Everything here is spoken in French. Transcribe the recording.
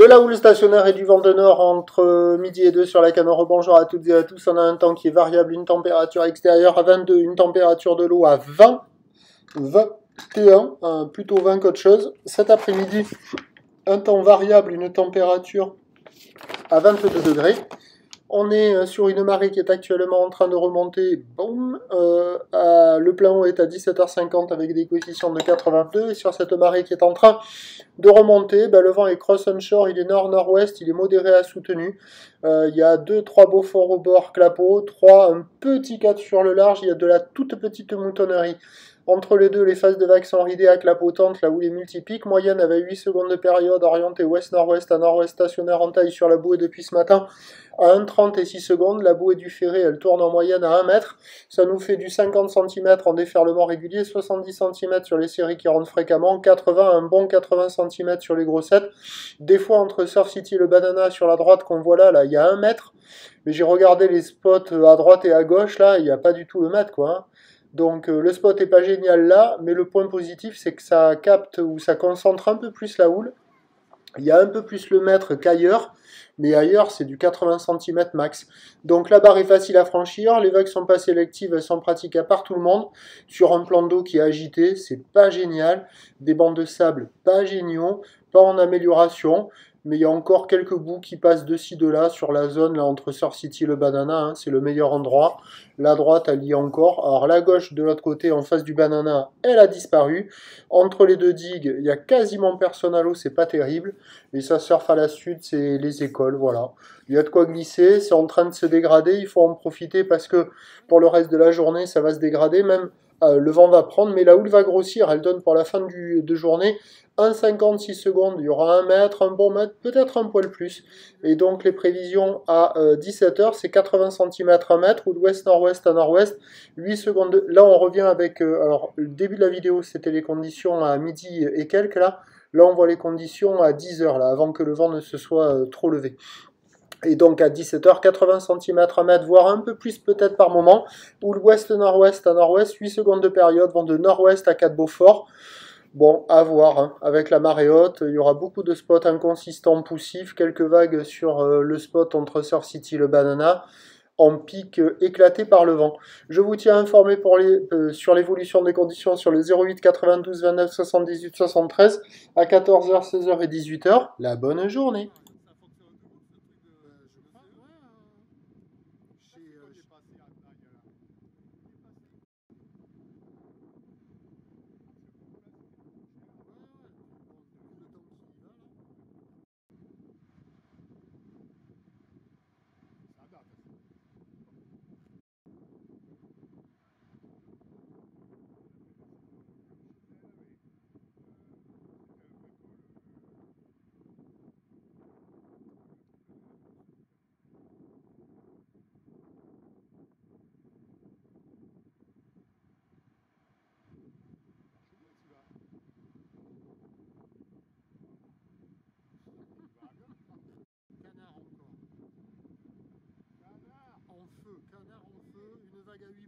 De la houle stationnaire et du vent de nord entre midi et 2 sur la Canore. Bonjour à toutes et à tous. On a un temps qui est variable, une température extérieure à 22, une température de l'eau à 20, 21, plutôt 20 qu'autre chose. Cet après-midi, un temps variable, une température à 22 degrés. On est sur une marée qui est actuellement en train de remonter. Boum, le plein eau est à 17h50 avec des coefficients de 82. Et sur cette marée qui est en train de remonter, le vent est cross onshore, il est nord-nord-ouest, il est modéré à soutenu. Il y a 2-3 beaux forts au bord, clapot, 3, un petit 4 sur le large, il y a de la toute petite moutonnerie. Entre les deux, les phases de vagues sont ridées à clapotante, là où les multipiques, moyenne avec 8 secondes de période, orientée ouest-nord-ouest à nord-ouest, stationnaire en taille sur la bouée depuis ce matin, à 1,30 et 6 secondes. La bouée du ferré, elle tourne en moyenne à 1 mètre. Ça nous fait du 50 cm en déferlement régulier, 70 cm sur les séries qui rentrent fréquemment, 80, un bon 80 cm sur les grossettes. Des fois, entre Surf City et le Banana sur la droite qu'on voit là, il y a 1 mètre. Mais j'ai regardé les spots à droite et à gauche, là, il n'y a pas du tout le mètre, quoi. Hein. Donc le spot est pas génial là, mais le point positif, c'est que ça capte ou ça concentre un peu plus la houle. Il y a un peu plus le mètre qu'ailleurs, mais ailleurs c'est du 80 cm max. Donc la barre est facile à franchir, les vagues sont pas sélectives, elles sont praticables par tout le monde. Sur un plan d'eau qui est agité, c'est pas génial. Des bancs de sable pas géniaux, pas en amélioration. Mais il y a encore quelques bouts qui passent de ci, de là, sur la zone là, entre Surf City et le Banana, hein, c'est le meilleur endroit. La droite, elle y est encore. Alors la gauche, de l'autre côté, en face du Banana, elle a disparu. Entre les deux digues, il y a quasiment personne à l'eau, c'est pas terrible. Et ça surfe à la sud, c'est les écoles, voilà. Il y a de quoi glisser, c'est en train de se dégrader, il faut en profiter parce que pour le reste de la journée, ça va se dégrader, même le vent va prendre, mais la houle va grossir, elle donne pour la fin de journée 1,56 secondes, il y aura 1 mètre, un bon mètre, peut-être un poil plus. Et donc les prévisions à 17h, c'est 80 cm 1 mètre, ou de ouest-nord-ouest à nord-ouest, 8 secondes. Là on revient avec, alors le début de la vidéo c'était les conditions à midi et quelques là, là on voit les conditions à 10h là, avant que le vent ne se soit trop levé. Et donc à 17h, 80 cm 1 mètre, voire un peu plus peut-être par moment, ou l'ouest-nord-ouest à nord-ouest, 8 secondes de période, vont de nord-ouest à Cap-Beaufort. Bon, à voir, hein. Avec la marée haute, il y aura beaucoup de spots inconsistants, poussifs, quelques vagues sur le spot entre Surf City et le Banana, en pic éclaté par le vent. Je vous tiens informé sur l'évolution des conditions sur le 08 92 29 78 73 à 14h, 16h et 18h. La bonne journée. Canard en feu, une vague à 8